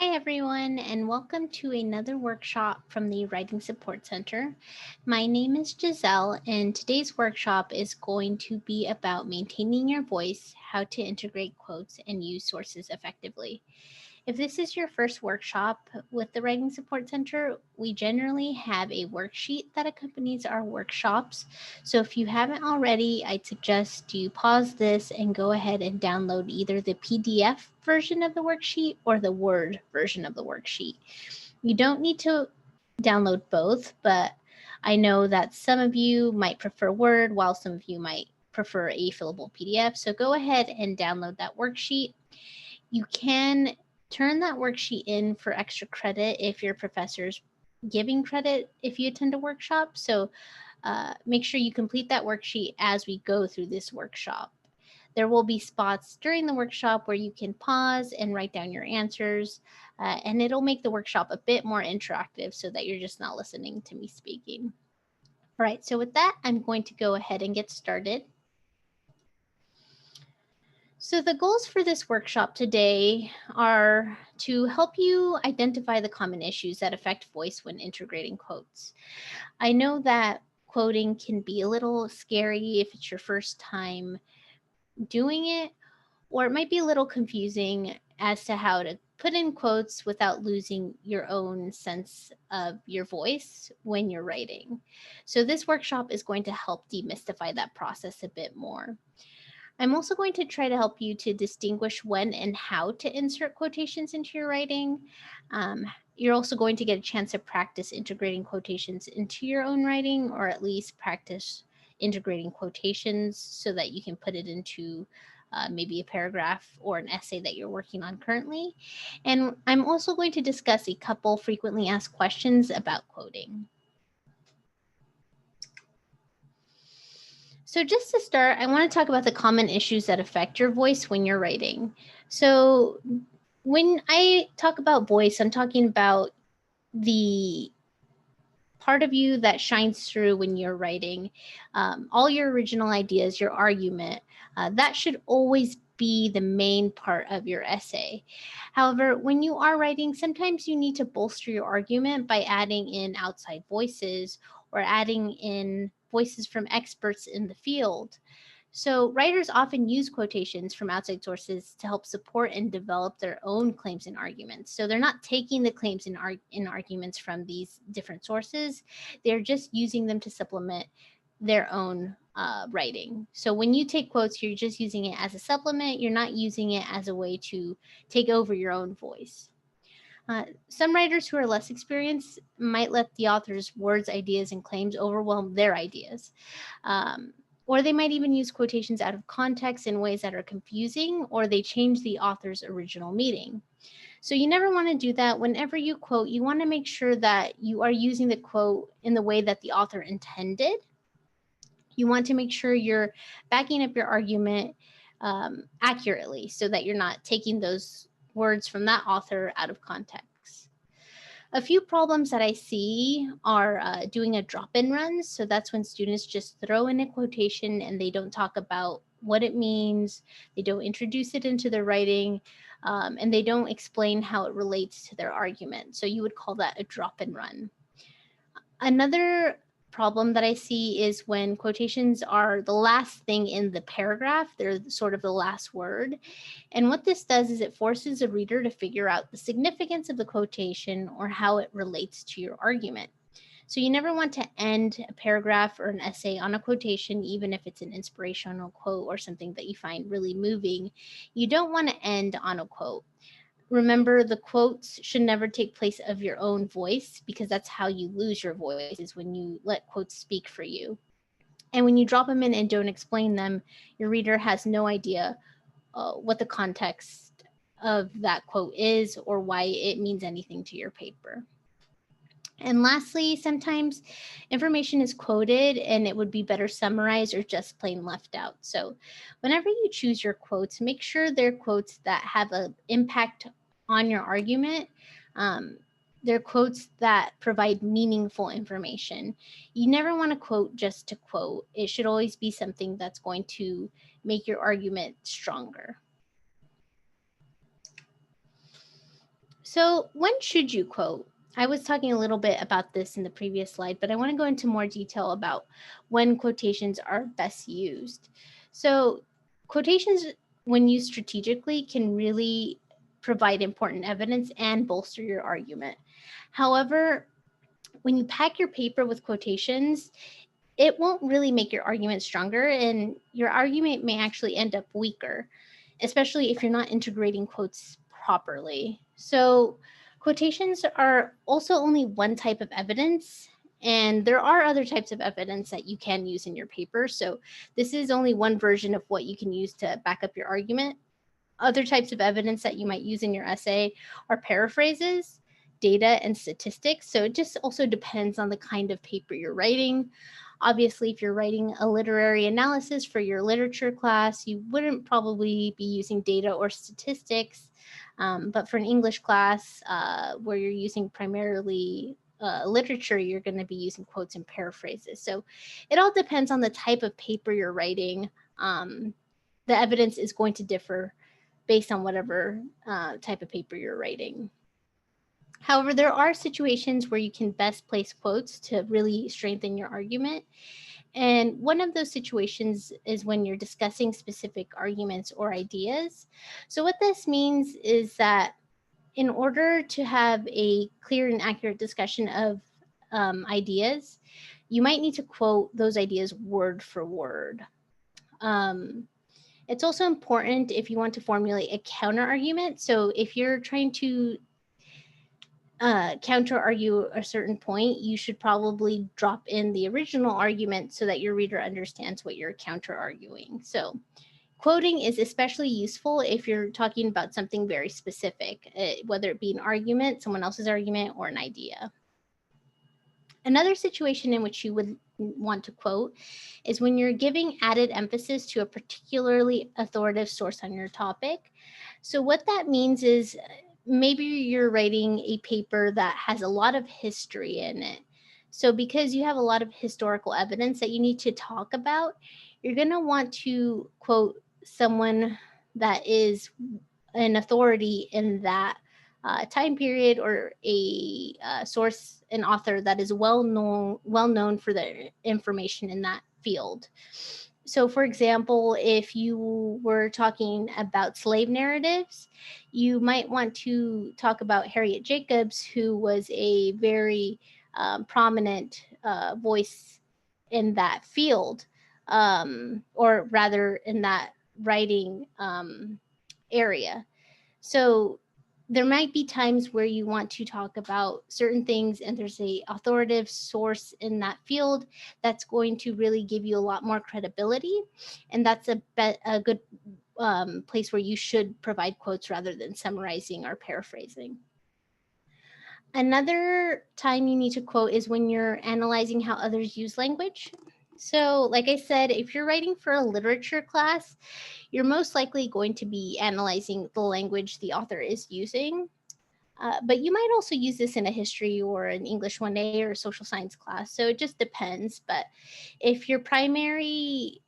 Hi everyone, and welcome to another workshop from the Writing Support Center. My name is Giselle, and today's workshop is going to be about maintaining your voice, how to integrate quotes, and use sources effectively. If this is your first workshop with the Writing Support Center, we generally have a worksheet that accompanies our workshops. So if you haven't already, I'd suggest you pause this and go ahead and download either the PDF version of the worksheet or the Word version of the worksheet. You don't need to download both, but I know that some of you might prefer Word while some of you might prefer a fillable PDF. So go ahead and download that worksheet. You can turn that worksheet in for extra credit if your professor's giving credit if you attend a workshop. So make sure you complete that worksheet as we go through this workshop. There will be spots during the workshop where you can pause and write down your answers, and it'll make the workshop a bit more interactive so that you're just not listening to me speaking. All right, so with that, I'm going to go ahead and get started. So the goals for this workshop today are to help you identify the common issues that affect voice when integrating quotes. I know that quoting can be a little scary if it's your first time doing it, or it might be a little confusing as to how to put in quotes without losing your own sense of your voice when you're writing. So this workshop is going to help demystify that process a bit more. I'm also going to try to help you to distinguish when and how to insert quotations into your writing. You're also going to get a chance to practice integrating quotations into your own writing, or at least practice integrating quotations so that you can put it into maybe a paragraph or an essay that you're working on currently. And I'm also going to discuss a couple frequently asked questions about quoting. So, just to start, I want to talk about the common issues that affect your voice when you're writing. So, when I talk about voice, I'm talking about the part of you that shines through when you're writing. All your original ideas, your argument, that should always be the main part of your essay. However, when you are writing, sometimes you need to bolster your argument by adding in outside voices or adding in voices from experts in the field. So, writers often use quotations from outside sources to help support and develop their own claims and arguments. So, they're not taking the claims and, arguments from these different sources, they're just using them to supplement their own writing. So, when you take quotes, you're just using it as a supplement, you're not using it as a way to take over your own voice. Some writers who are less experienced might let the author's words, ideas, and claims overwhelm their ideas. Um, or they might even use quotations out of context in ways that are confusing, or they change the author's original meaning. So you never want to do that. Whenever you quote, you want to make sure that you are using the quote in the way that the author intended. You want to make sure you're backing up your argument accurately so that you're not taking those words from that author out of context. A few problems that I see are doing a drop in runs. So that's when students just throw in a quotation and they don't talk about what it means, they don't introduce it into their writing, and they don't explain how it relates to their argument. So you would call that a drop in run. Another problem that I see is when quotations are the last thing in the paragraph, they're sort of the last word. And what this does is it forces a reader to figure out the significance of the quotation or how it relates to your argument. So you never want to end a paragraph or an essay on a quotation, even if it's an inspirational quote or something that you find really moving. You don't want to end on a quote. Remember, the quotes should never take place of your own voice, because that's how you lose your voice, is when you let quotes speak for you. And when you drop them in and don't explain them, your reader has no idea what the context of that quote is or why it means anything to your paper. And lastly, sometimes information is quoted and it would be better summarized or just plain left out. So, whenever you choose your quotes, make sure they're quotes that have an impact on your argument. Um, they're quotes that provide meaningful information. You never want to quote just to quote, it should always be something that's going to make your argument stronger. So when should you quote? I was talking a little bit about this in the previous slide, but I want to go into more detail about when quotations are best used. So quotations, when used strategically, can really provide important evidence and bolster your argument. However, when you pack your paper with quotations, it won't really make your argument stronger, and your argument may actually end up weaker, especially if you're not integrating quotes properly. So, quotations are also only one type of evidence, and there are other types of evidence that you can use in your paper. So, this is only one version of what you can use to back up your argument. Other types of evidence that you might use in your essay are paraphrases, data, and statistics. So, it just also depends on the kind of paper you're writing. Obviously, if you're writing a literary analysis for your literature class, you wouldn't probably be using data or statistics. But for an English class where you're using primarily literature, you're going to be using quotes and paraphrases. So it all depends on the type of paper you're writing. The evidence is going to differ based on whatever type of paper you're writing. However, there are situations where you can best place quotes to really strengthen your argument. And one of those situations is when you're discussing specific arguments or ideas. So, what this means is that in order to have a clear and accurate discussion of ideas, you might need to quote those ideas word for word. Um, it's also important if you want to formulate a counter argument. So, if you're trying to counter argue a certain point, you should probably drop in the original argument so that your reader understands what you're counter arguing. So, quoting is especially useful if you're talking about something very specific, whether it be an argument, someone else's argument, or an idea. Another situation in which you would want to quote is when you're giving added emphasis to a particularly authoritative source on your topic. So, what that means is maybe you're writing a paper that has a lot of history in it. So, because you have a lot of historical evidence that you need to talk about, you're going to want to quote someone that is an authority in that time period, or a source, an author that is well known for the information in that field. So, for example, if you were talking about slave narratives, you might want to talk about Harriet Jacobs, who was a very prominent voice in that field, or rather in that writing area. So, there might be times where you want to talk about certain things and there's a authoritative source in that field that's going to really give you a lot more credibility, and that's a good place where you should provide quotes rather than summarizing or paraphrasing. Another time you need to quote is when you're analyzing how others use language. So, like I said, if you're writing for a literature class, you're most likely going to be analyzing the language the author is using. But you might also use this in a history or an English 1A or a social science class. So it just depends. But if your primary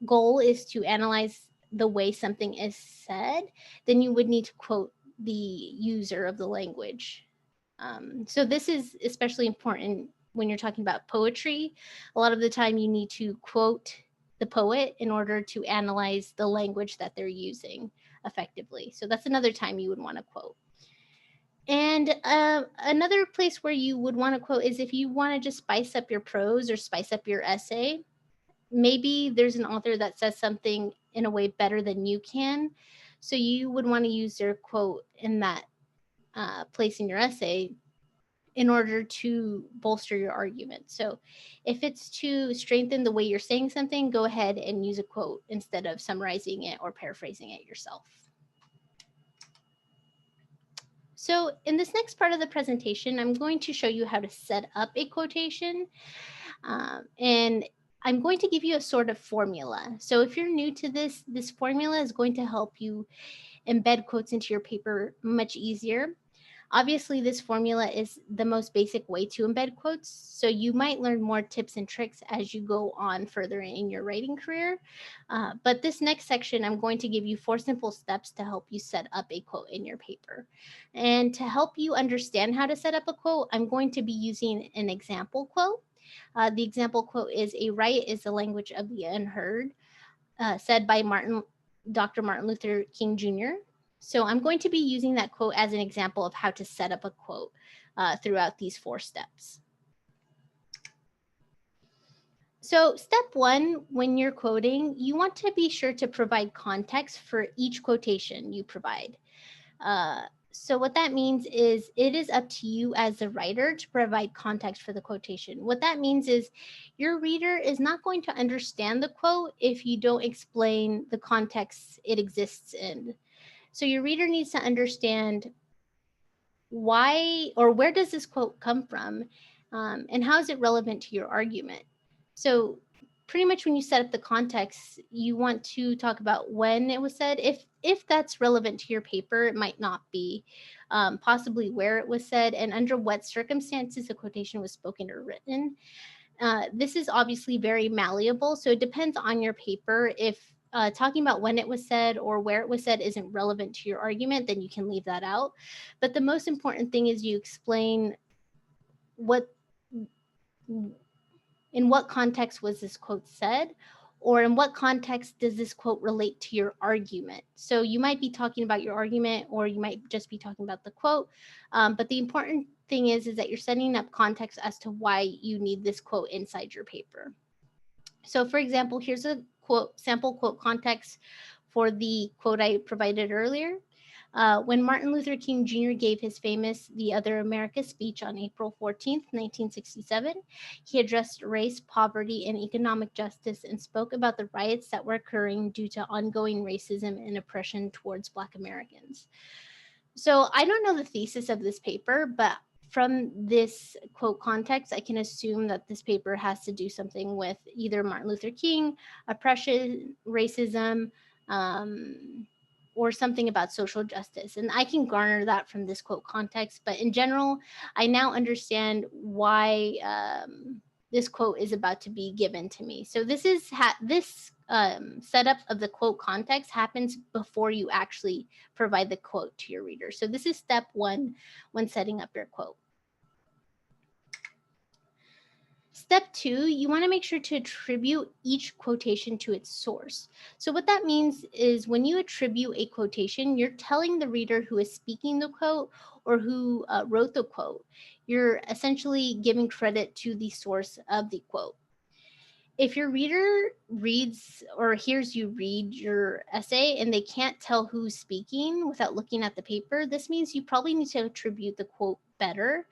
goal is to analyze the way something is said, then you would need to quote the user of the language. So this is especially important when you're talking about poetry. A lot of the time, you need to quote the poet in order to analyze the language that they're using effectively. So that's another time you would want to quote. And another place where you would want to quote is if you want to just spice up your prose or spice up your essay. Maybe there's an author that says something in a way better than you can. So you would want to use their quote in that place in your essay in order to bolster your argument. So if it's to strengthen the way you're saying something, go ahead and use a quote instead of summarizing it or paraphrasing it yourself. So in this next part of the presentation, I'm going to show you how to set up a quotation. And I'm going to give you a sort of formula. So if you're new to this formula is going to help you embed quotes into your paper much easier. Obviously, this formula is the most basic way to embed quotes, so you might learn more tips and tricks as you go on further in your writing career. But this next section, I'm going to give you 4 simple steps to help you set up a quote in your paper. And to help you understand how to set up a quote, I'm going to be using an example quote. The example quote is, "A right is the language of the unheard," said by Dr. Martin Luther King Jr. So I'm going to be using that quote as an example of how to set up a quote throughout these 4 steps. So step 1, when you're quoting, you want to be sure to provide context for each quotation you provide. So what that means is it is up to you as the writer to provide context for the quotation. What that means is your reader is not going to understand the quote if you don't explain the context it exists in. So your reader needs to understand why or where does this quote come from, and how is it relevant to your argument. So pretty much when you set up the context, you want to talk about when it was said. If that's relevant to your paper, it might not be. Possibly where it was said and under what circumstances the quotation was spoken or written. This is obviously very malleable, so it depends on your paper. If talking about when it was said or where it was said isn't relevant to your argument, then you can leave that out. But the most important thing is you explain in what context was this quote said, or in what context does this quote relate to your argument. So you might be talking about your argument, or you might just be talking about the quote. But the important thing is that you're setting up context as to why you need this quote inside your paper. So for example, here's a quote, sample quote context for the quote I provided earlier. When Martin Luther King Jr. gave his famous The Other America speech on April 14th, 1967, he addressed race, poverty, and economic justice and spoke about the riots that were occurring due to ongoing racism and oppression towards Black Americans. So I don't know the thesis of this paper, but from this quote context, I can assume that this paper has to do something with either Martin Luther King, oppression, racism, or something about social justice. And I can garner that from this quote context. But in general, I now understand why this quote is about to be given to me. So this is this setup of the quote context happens before you actually provide the quote to your reader. So this is step 1 when setting up your quote. Step 2, you want to make sure to attribute each quotation to its source. So what that means is when you attribute a quotation, you're telling the reader who is speaking the quote or who wrote the quote. You're essentially giving credit to the source of the quote. If your reader reads or hears you read your essay and they can't tell who's speaking without looking at the paper, this means you probably need to attribute the quote better.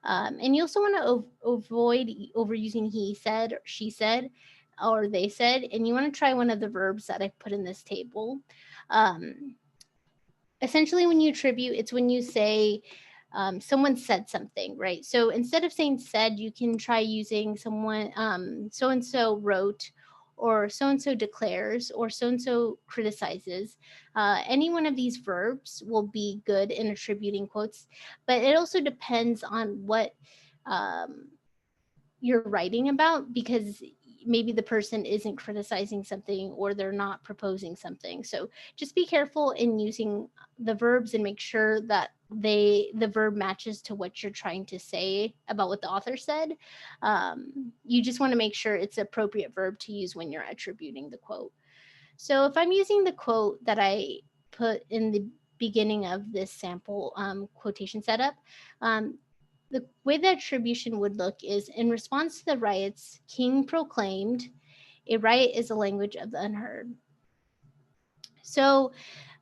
And you also want to avoid overusing he said, or she said, or they said, and you want to try one of the verbs that I put in this table. Essentially, when you attribute, it's when you say someone said something, right? So instead of saying said, you can try using someone, so and so wrote, or so and so declares, or so and so criticizes. Any one of these verbs will be good in attributing quotes, but it also depends on what you're writing about, because maybe the person isn't criticizing something or they're not proposing something. So just be careful in using the verbs and make sure that the verb matches to what you're trying to say about what the author said. You just want to make sure it's appropriate verb to use when you're attributing the quote. So if I'm using the quote that I put in the beginning of this sample quotation setup, the way the attribution would look is, in response to the riots, King proclaimed, "A riot is a language of the unheard." So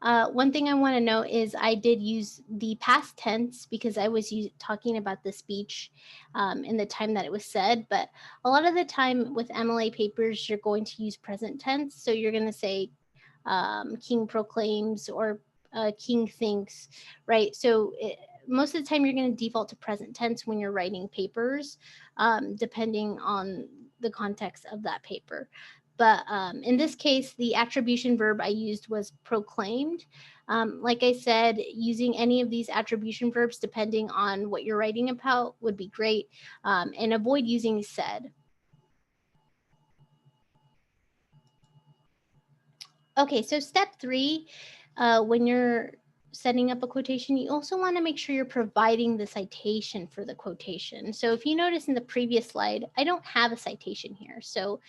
one thing I want to note is I did use the past tense because I was talking about the speech in the time that it was said. But a lot of the time with MLA papers, you're going to use present tense. So you're going to say King proclaims or King thinks, right? So most of the time you're going to default to present tense when you're writing papers, depending on the context of that paper. But in this case, the attribution verb I used was proclaimed. Like I said, using any of these attribution verbs, depending on what you're writing about, would be great. And avoid using said. Okay, so step 3, when you're setting up a quotation, you also want to make sure you're providing the citation for the quotation. So if you notice in the previous slide, I don't have a citation here. So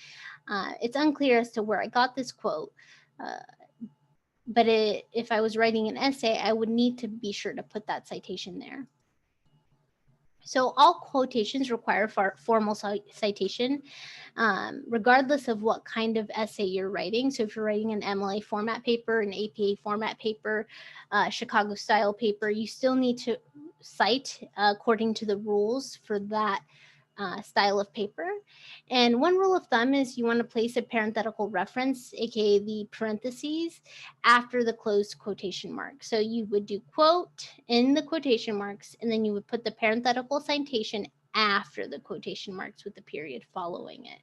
it's unclear as to where I got this quote. But if I was writing an essay, I would need to be sure to put that citation there. So all quotations require formal citation, regardless of what kind of essay you're writing. So if you're writing an MLA format paper, an APA format paper, Chicago style paper, you still need to cite according to the rules for that style of paper. And one rule of thumb is you want to place a parenthetical reference, aka the parentheses, after the closed quotation mark. So you would do quote in the quotation marks, and then you would put the parenthetical citation after the quotation marks with the period following it.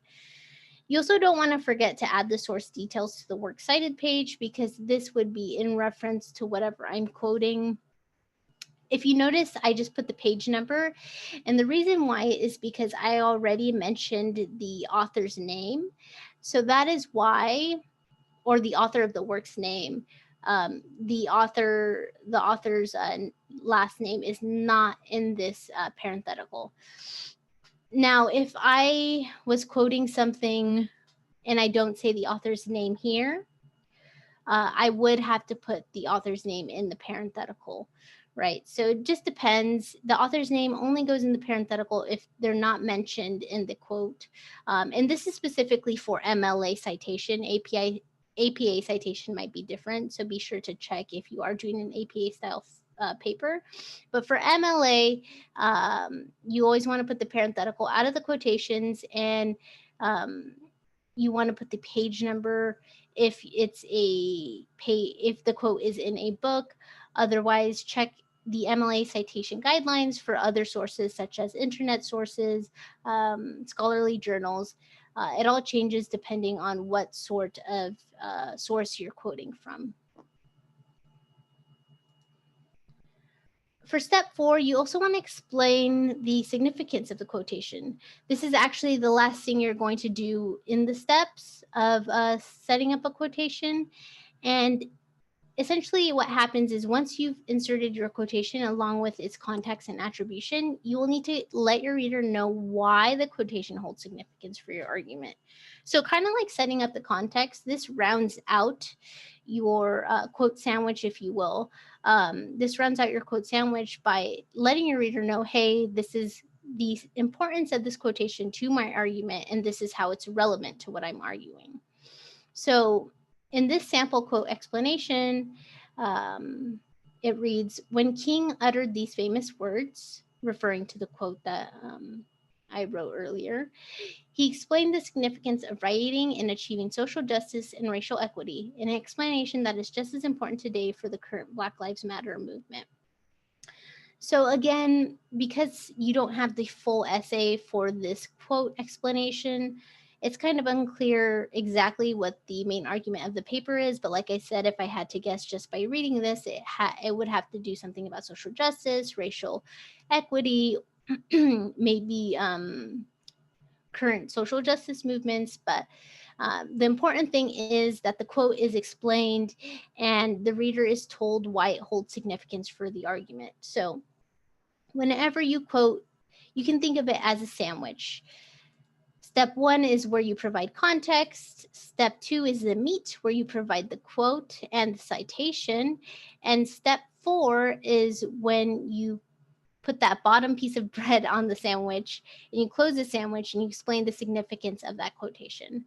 You also don't want to forget to add the source details to the works cited page, because this would be in reference to whatever I'm quoting. If you notice, I just put the page number, and the reason why is because I already mentioned the author's name. So that is why, or the author of the work's name. The author's last name is not in this parenthetical. Now, if I was quoting something and I don't say the author's name here, I would have to put the author's name in the parenthetical, right? So it just depends. The author's name only goes in the parenthetical if they're not mentioned in the quote. And this is specifically for MLA citation. APA citation might be different, so be sure to check if you are doing an APA style paper. But for MLA, you always want to put the parenthetical out of the quotations, and you want to put the page number if it's if the quote is in a book. Otherwise, check the MLA citation guidelines for other sources such as internet sources, scholarly journals. It all changes depending on what sort of source you're quoting from. For step 4, you also want to explain the significance of the quotation. This is actually the last thing you're going to do in the steps of setting up a quotation. And essentially what happens is once you've inserted your quotation along with its context and attribution, you will need to let your reader know why the quotation holds significance for your argument. So kind of like setting up the context, this rounds out your quote sandwich, if you will. This runs out your quote sandwich by letting your reader know, hey, this is the importance of this quotation to my argument, and this is how it's relevant to what I'm arguing. So in this sample quote explanation, it reads, when King uttered these famous words, referring to the quote that I wrote earlier, he explained the significance of writing in achieving social justice and racial equity, an explanation that is just as important today for the current Black Lives Matter movement. So again, because you don't have the full essay for this quote explanation, it's kind of unclear exactly what the main argument of the paper is. But like I said, if I had to guess just by reading this, it would have to do something about social justice, racial equity, maybe current social justice movements. But the important thing is that the quote is explained and the reader is told why it holds significance for the argument. So whenever you quote, you can think of it as a sandwich. Step 1 is where you provide context. Step 2 is the meat, where you provide the quote and the citation. And step 4 is when you put that bottom piece of bread on the sandwich and you close the sandwich and you explain the significance of that quotation.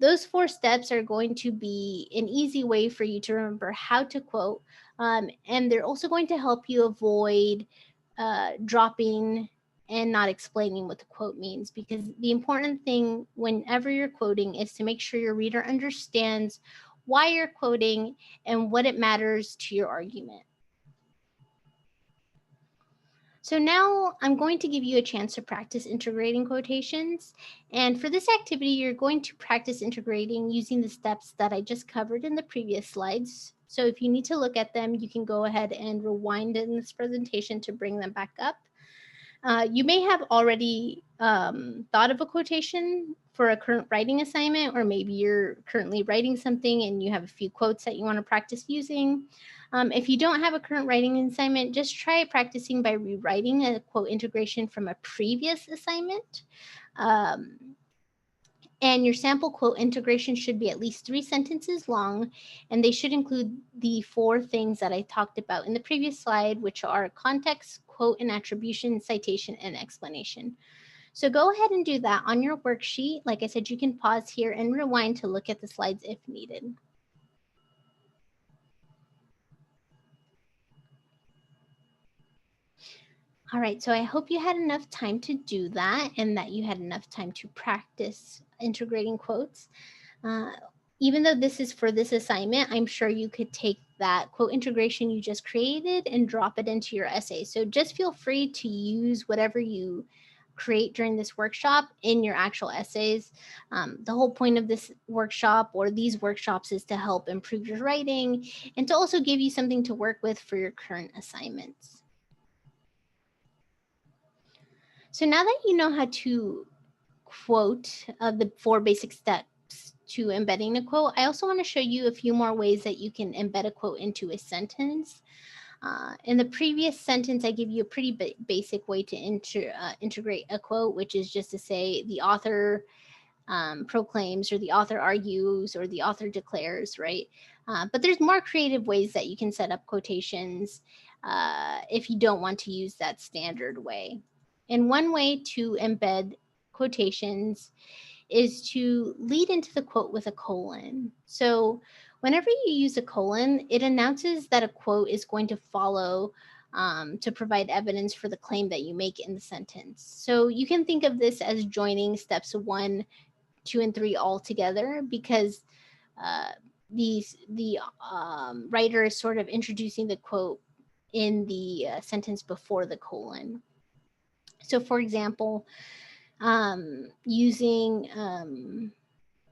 Those 4 steps are going to be an easy way for you to remember how to quote. And they're also going to help you avoid dropping and not explaining what the quote means, because the important thing whenever you're quoting is to make sure your reader understands why you're quoting and what it matters to your argument. So now I'm going to give you a chance to practice integrating quotations. And for this activity, you're going to practice integrating using the steps that I just covered in the previous slides. So if you need to look at them, you can go ahead and rewind in this presentation to bring them back up. You may have already thought of a quotation for a current writing assignment, or maybe you're currently writing something and you have a few quotes that you want to practice using. If you don't have a current writing assignment, just try practicing by rewriting a quote integration from a previous assignment. And your sample quote integration should be at least 3 sentences long, and they should include the 4 things that I talked about in the previous slide, which are context, quote and attribution, citation, and explanation. So go ahead and do that on your worksheet. Like I said, you can pause here and rewind to look at the slides if needed. All right, so I hope you had enough time to do that and that you had enough time to practice integrating quotes. Even though this is for this assignment, I'm sure you could take that quote integration you just created and drop it into your essay. So just feel free to use whatever you create during this workshop in your actual essays. The whole point of this workshop or these workshops is to help improve your writing and to also give you something to work with for your current assignments. So now that you know how to quote the 4 basic steps to embedding a quote, I also want to show you a few more ways that you can embed a quote into a sentence. In the previous sentence, I gave you a pretty basic way to integrate a quote, which is just to say the author proclaims, or the author argues, or the author declares, right? But there's more creative ways that you can set up quotations if you don't want to use that standard way. And one way to embed quotations is to lead into the quote with a colon. So whenever you use a colon, it announces that a quote is going to follow to provide evidence for the claim that you make in the sentence. So you can think of this as joining steps 1, 2, and 3 all together, because uh, the writer is sort of introducing the quote in the sentence before the colon. So, for example, using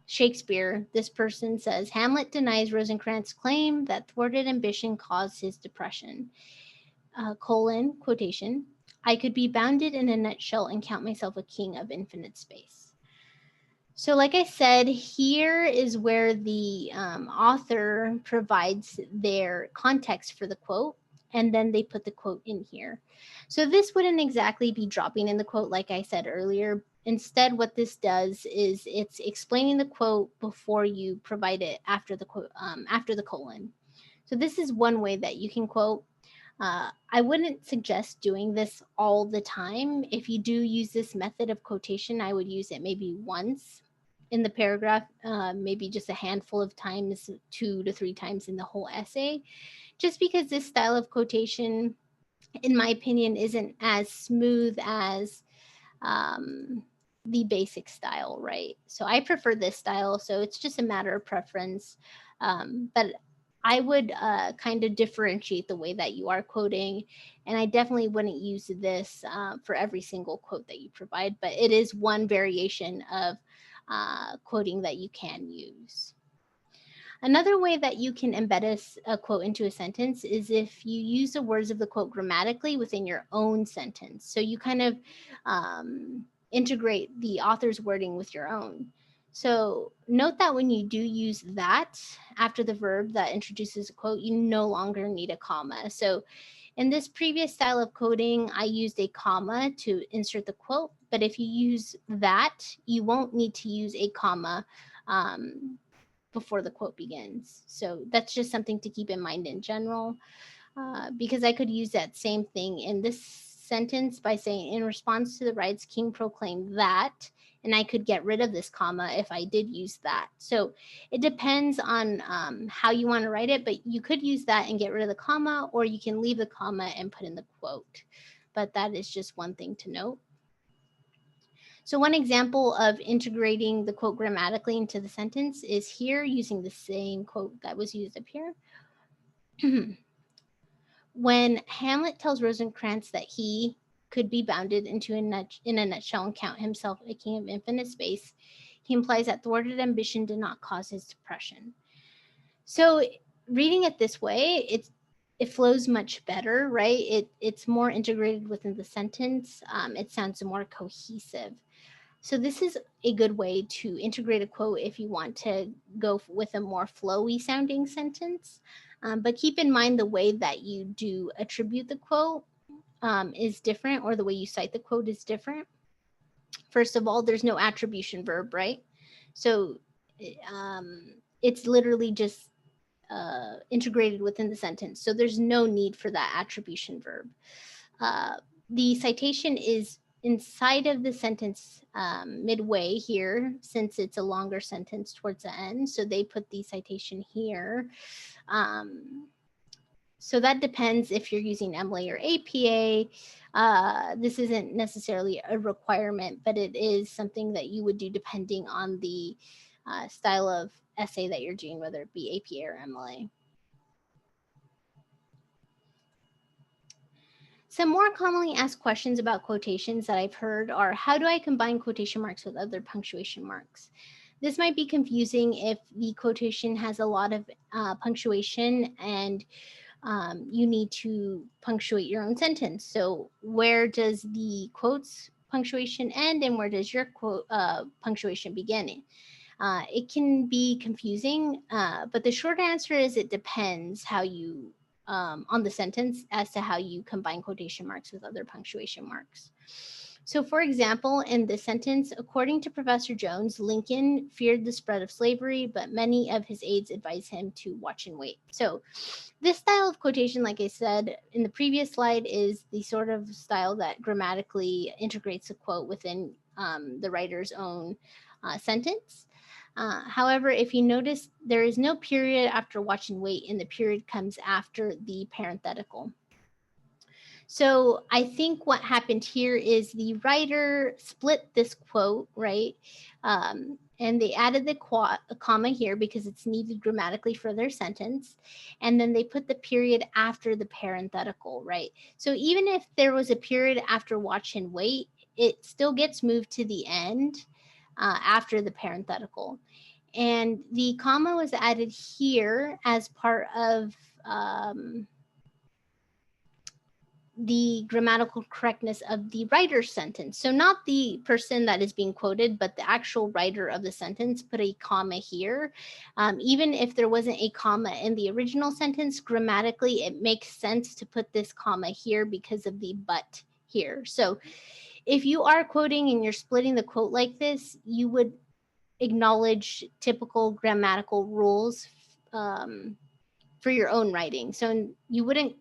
Shakespeare, this person says, Hamlet denies Rosencrantz' claim that thwarted ambition caused his depression. Colon, quotation, I could be bounded in a nutshell and count myself a king of infinite space. So, like I said, here is where the author provides their context for the quote, and then they put the quote in here. So, this wouldn't exactly be dropping in the quote, like I said earlier. Instead, what this does is it's explaining the quote before you provide it after the quote, after the colon. So, this is one way that you can quote. I wouldn't suggest doing this all the time. If you do use this method of quotation, I would use it maybe once in the paragraph, maybe just a handful of times, 2 to 3 times in the whole essay, just because this style of quotation, in my opinion, isn't as smooth as the basic style, right? So I prefer this style, so it's just a matter of preference. But I would kind of differentiate the way that you are quoting, and I definitely wouldn't use this for every single quote that you provide, but it is one variation of quoting that you can use. Another way that you can embed a quote into a sentence is if you use the words of the quote grammatically within your own sentence. So you kind of integrate the author's wording with your own. So note that when you do use that after the verb that introduces a quote, you no longer need a comma. So in this previous style of coding, I used a comma to insert the quote, but if you use that, you won't need to use a comma before the quote begins. So that's just something to keep in mind in general, because I could use that same thing in this sentence by saying, in response to the rights, King proclaimed that, and I could get rid of this comma if I did use that. So it depends on how you want to write it, but you could use that and get rid of the comma, or you can leave the comma and put in the quote. But that is just one thing to note. So one example of integrating the quote grammatically into the sentence is here, using the same quote that was used up here. When Hamlet tells Rosencrantz that he, could be bounded into in a nutshell and count himself a king of infinite space, he implies that thwarted ambition did not cause his depression. So reading it this way, it flows much better, right? It's more integrated within the sentence. It sounds more cohesive. So this is a good way to integrate a quote if you want to go with a more flowy sounding sentence. But keep in mind the way that you do attribute the quote is different, or the way you cite the quote is different. First of all, there's no attribution verb, right? So it's literally just integrated within the sentence. So there's no need for that attribution verb. The citation is inside of the sentence midway here, since it's a longer sentence towards the end. So they put the citation here. So that depends if you're using Emily or APA. This isn't necessarily a requirement, but it is something that you would do depending on the style of essay that you're doing, whether it be APA or Emily. Some more commonly asked questions about quotations that I've heard are, how do I combine quotation marks with other punctuation marks? This might be confusing if the quotation has a lot of punctuation and you need to punctuate your own sentence. So where does the quotes punctuation end and where does your quote punctuation begin? It can be confusing, but the short answer is it depends how you on the sentence as to how you combine quotation marks with other punctuation marks. So, for example, in this sentence, according to Professor Jones, Lincoln feared the spread of slavery, but many of his aides advised him to watch and wait. So, this style of quotation, like I said in the previous slide, is the sort of style that grammatically integrates a quote within the writer's own sentence. However, if you notice, there is no period after watch and wait, and the period comes after the parenthetical. So I think what happened here is the writer split this quote, right? And they added the comma here because it's needed grammatically for their sentence. And then they put the period after the parenthetical, right? So even if there was a period after watch and wait, it still gets moved to the end after the parenthetical. And the comma was added here as part of the grammatical correctness of the writer's sentence. So not the person that is being quoted, but the actual writer of the sentence put a comma here. Even if there wasn't a comma in the original sentence, grammatically, it makes sense to put this comma here because of the but here. So if you are quoting and you're splitting the quote like this, you would acknowledge typical grammatical rules for your own writing. So you wouldn't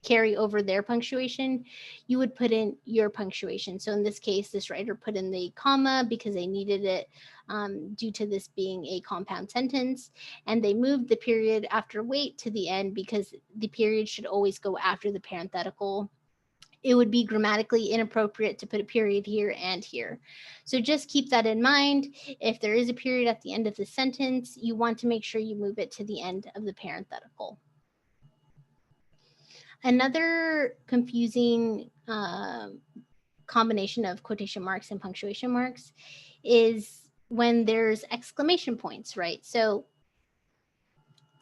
carry over their punctuation, you would put in your punctuation. So in this case, this writer put in the comma because they needed it due to this being a compound sentence. And they moved the period after wait to the end because the period should always go after the parenthetical. It would be grammatically inappropriate to put a period here and here. So just keep that in mind. If there is a period at the end of the sentence, you want to make sure you move it to the end of the parenthetical. Another confusing combination of quotation marks and punctuation marks is when there's exclamation points, right? So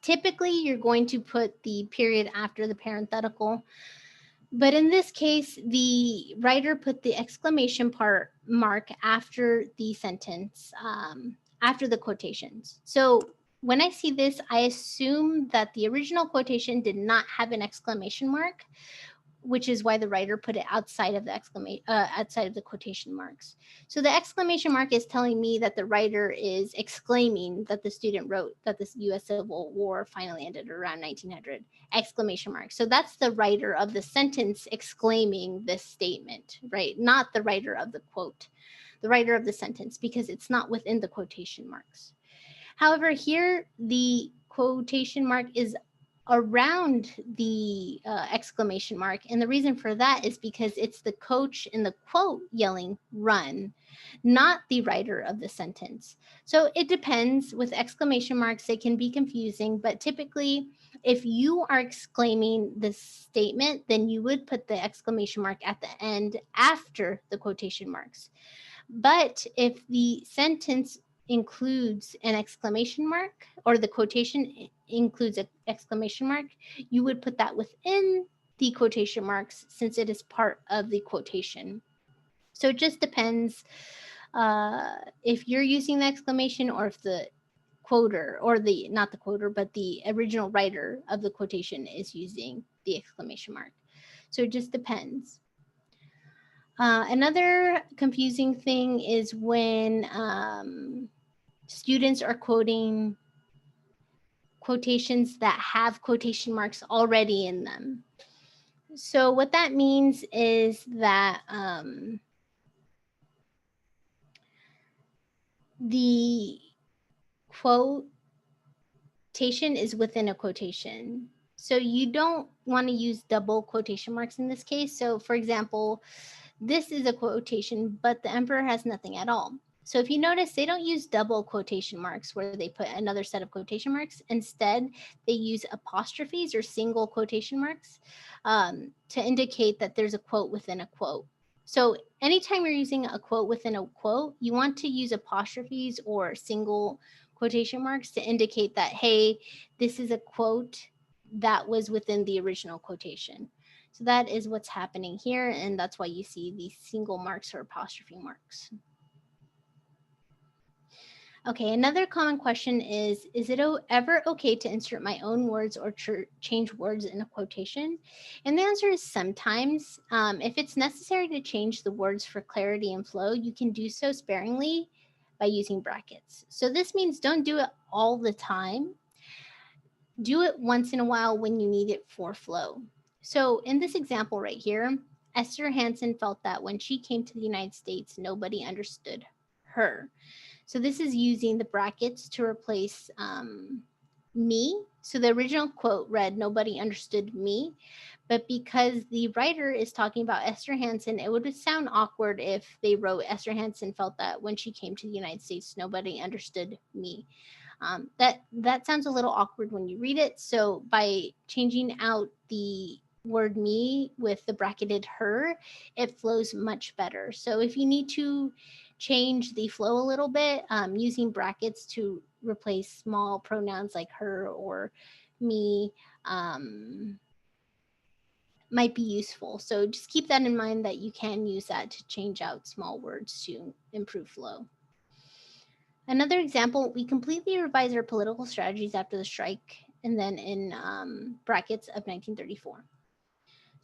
typically you're going to put the period after the parenthetical, but in this case, the writer put the exclamation mark after the sentence, after the quotations. So when I see this, I assume that the original quotation did not have an exclamation mark, which is why the writer put it outside of the outside of the quotation marks. So the exclamation mark is telling me that the writer is exclaiming that the student wrote that the U.S. Civil War finally ended around 1900. Exclamation mark. So that's the writer of the sentence exclaiming this statement, right? Not the writer of the quote, the writer of the sentence, because it's not within the quotation marks. However, here the quotation mark is around the exclamation mark. And the reason for that is because it's the coach in the quote yelling run, not the writer of the sentence. So it depends. With exclamation marks, they can be confusing, but typically, if you are exclaiming this statement, then you would put the exclamation mark at the end after the quotation marks. But if the sentence includes an exclamation mark, or the quotation includes an exclamation mark, you would put that within the quotation marks since it is part of the quotation. So it just depends if you're using the exclamation, or if the quoter, or the not the quoter, but the original writer of the quotation is using the exclamation mark. So it just depends. Another confusing thing is when students are quoting quotations that have quotation marks already in them. So, what that means is that the quotation is within a quotation. So, you don't want to use double quotation marks in this case. So, for example, this is a quotation, but the emperor has nothing at all. So if you notice, they don't use double quotation marks where they put another set of quotation marks. Instead, they use apostrophes or single quotation marks to indicate that there's a quote within a quote. So anytime you're using a quote within a quote, you want to use apostrophes or single quotation marks to indicate that, hey, this is a quote that was within the original quotation. So that is what's happening here, and that's why you see these single marks or apostrophe marks. Okay, another common question is it ever okay to insert my own words or change words in a quotation? And the answer is sometimes. If it's necessary to change the words for clarity and flow, you can do so sparingly by using brackets. So this means don't do it all the time. Do it once in a while when you need it for flow. So in this example right here, Esther Hansen felt that when she came to the United States, nobody understood her. So this is using the brackets to replace me. So the original quote read, nobody understood me. But because the writer is talking about Esther Hansen, it would sound awkward if they wrote Esther Hansen felt that when she came to the United States, nobody understood me. That sounds a little awkward when you read it. So by changing out the word me with the bracketed her, it flows much better. So if you need to change the flow a little bit, using brackets to replace small pronouns like her or me might be useful. So just keep that in mind, that you can use that to change out small words to improve flow. Another example, we completely revised our political strategies after the strike, and then in brackets of 1934.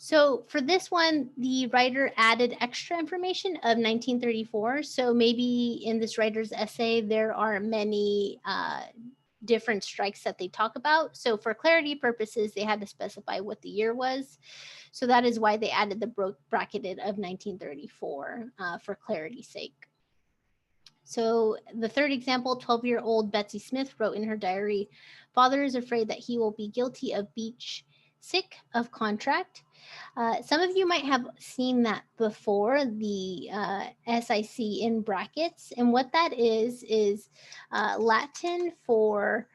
So for this one, the writer added extra information of 1934. So maybe in this writer's essay, there are many different strikes that they talk about. So for clarity purposes, they had to specify what the year was. So that is why they added the bracketed of 1934 for clarity's sake. So the third example, 12-year-old Betsy Smith wrote in her diary, "Father is afraid that he will be guilty of breach sick of contract." Some of you might have seen that before, the SIC in brackets. And what that is Latin for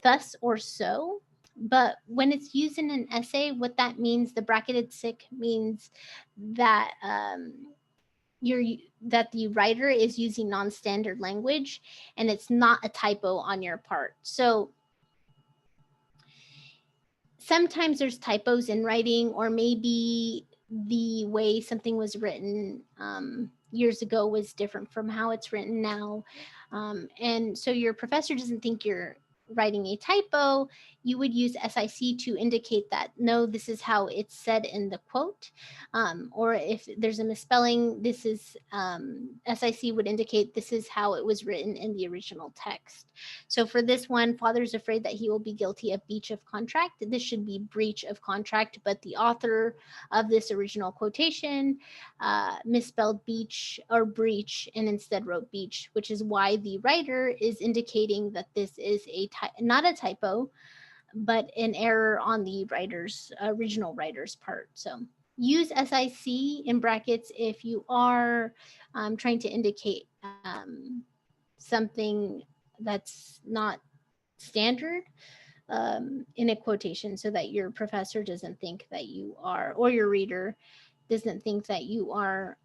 thus or so. But when it's used in an essay, what that means, the bracketed sick means that that the writer is using non-standard language and it's not a typo on your part. So sometimes there's typos in writing, or maybe the way something was written years ago was different from how it's written now. And so your professor doesn't think you're writing a typo, you would use SIC to indicate that, no, this is how it's said in the quote. Or if there's a misspelling, this is SIC would indicate this is how it was written in the original text. So for this one, father's afraid that he will be guilty of breach of contract. This should be breach of contract, but the author of this original quotation misspelled beach or breach and instead wrote beach, which is why the writer is indicating that this is not a typo, but an error on the original writer's part. So use SIC in brackets if you are trying to indicate something that's not standard in a quotation, so that your professor doesn't think that you are, or your reader doesn't think that you are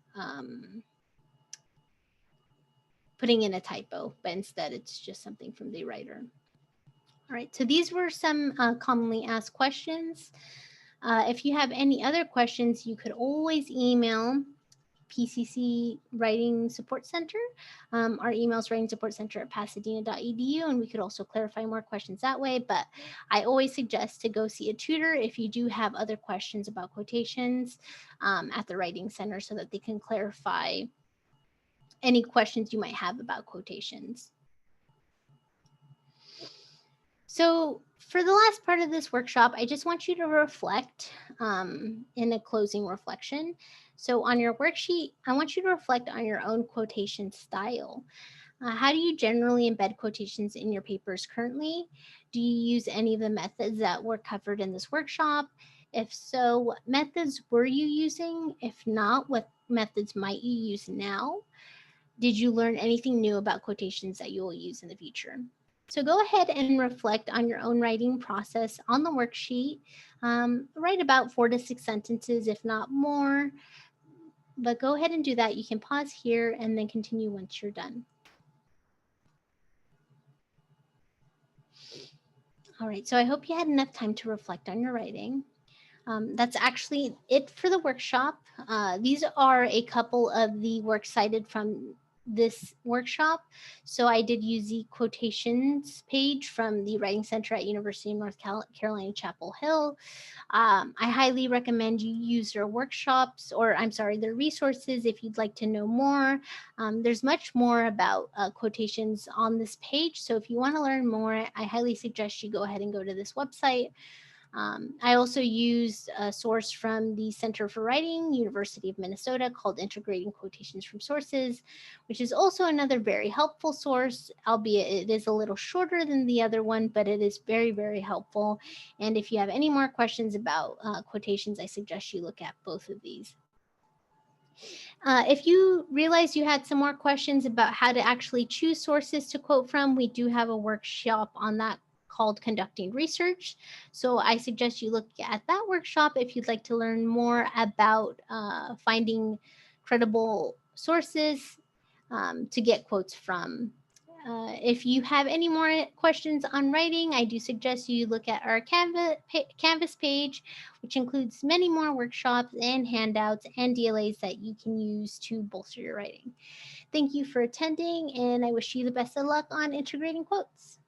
putting in a typo, but instead it's just something from the writer. All right, so these were some commonly asked questions. If you have any other questions, you could always email PCC Writing Support Center. Our email is writingsupportcenter@pasadena.edu, and we could also clarify more questions that way. But I always suggest to go see a tutor if you do have other questions about quotations at the Writing Center, so that they can clarify any questions you might have about quotations. So for the last part of this workshop, I just want you to reflect in a closing reflection. So on your worksheet, I want you to reflect on your own quotation style. How do you generally embed quotations in your papers currently? Do you use any of the methods that were covered in this workshop? If so, what methods were you using? If not, what methods might you use now? Did you learn anything new about quotations that you will use in the future? So go ahead and reflect on your own writing process on the worksheet. Write about 4 to 6 sentences, if not more. But go ahead and do that. You can pause here and then continue once you're done. All right, so I hope you had enough time to reflect on your writing. That's actually it for the workshop. These are a couple of the works cited from this workshop. So I did use the quotations page from the Writing Center at University of North Carolina, Chapel Hill. I highly recommend you use their workshops, or I'm sorry, their resources if you'd like to know more. There's much more about quotations on this page. So if you want to learn more, I highly suggest you go ahead and go to this website. I also used a source from the Center for Writing, University of Minnesota, called Integrating Quotations from Sources, which is also another very helpful source, albeit it is a little shorter than the other one, but it is very, very helpful. And if you have any more questions about quotations, I suggest you look at both of these. If you realize you had some more questions about how to actually choose sources to quote from, we do have a workshop on that called Conducting Research. So I suggest you look at that workshop if you'd like to learn more about finding credible sources to get quotes from. If you have any more questions on writing, I do suggest you look at our Canvas page, which includes many more workshops and handouts and DLAs that you can use to bolster your writing. Thank you for attending, and I wish you the best of luck on integrating quotes.